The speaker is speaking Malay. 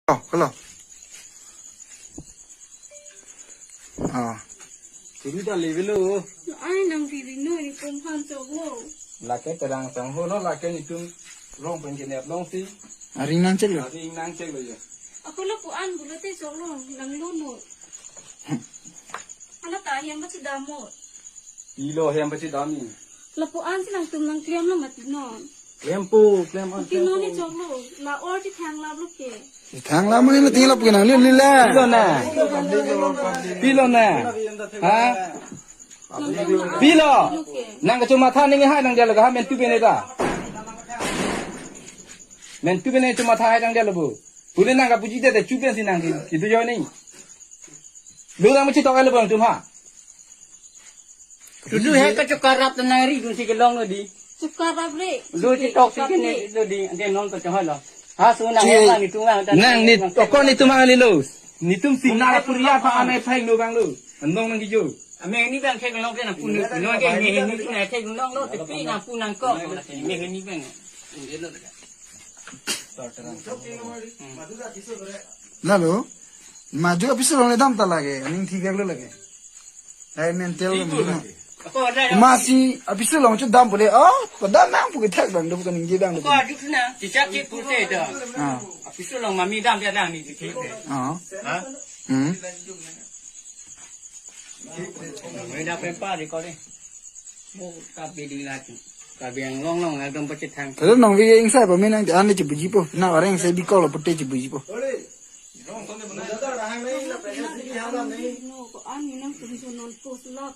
Kalau. Jadi dah level lu. Ai nang diri no ni kumpan coklo. Laki terang sang hono laki itu rong penjenet long si. Hari nan cek lo. Hari nang cek lo ya. Aku lo puan bulate coklo nang luno. Anak tak yang masih damo. Ilo yang pasti dami. Lo puan si nang tum nang kriam lo mati non. Lempu, klem on. Tino ni coklo. La or di thang la lo ke. Thang lama ini tinggal apa kena lila. Pilo na. Ha? Pilo. Nang cuma than ni hai nang dia lega men tu bene ta. Men tu bene cuma thai nang dia lebu. Boleh nang ka puji de chu ben sin nang ki tu yo ni. Lu nang mesti tok le bang tu ha. Dulu hai ka cukarap tenang ri du si kelong lo di. Cukarap le. Lu si tok si kene lo di ande non ka chah lo. Ha su nang yang ni tu ngang Nang ni tokon ni tu mang ni lu. Ni tum sing na puria pa anai phai lu bang lu. Andong nang ki jo. Ame ni bang thek long ke na pun no ke ni ni tu na thek long lo te pi na pun nang ko. Me ni bang. Lalu, maju habis itu orang dam tak lagi, aning tiga kali lagi. Saya mental mana? Ko da Masih habis itu orang tu dam boleh, kau nang pukul tak bang, bukan tinggi bang. ko du na ti cha ki pu se da. Apisu long mami dam ya dang ni ti ke. Ha? Me da pe pa ri ko ni. Mo ka bi di la tu. Ka bi ang long long na dom pa chi thang. Kalau nong video yang saya pemenang, anda cepat jipo. Nah orang yang saya bikol, putih cepat jipo. No ko an ni nang tum so non pos lot.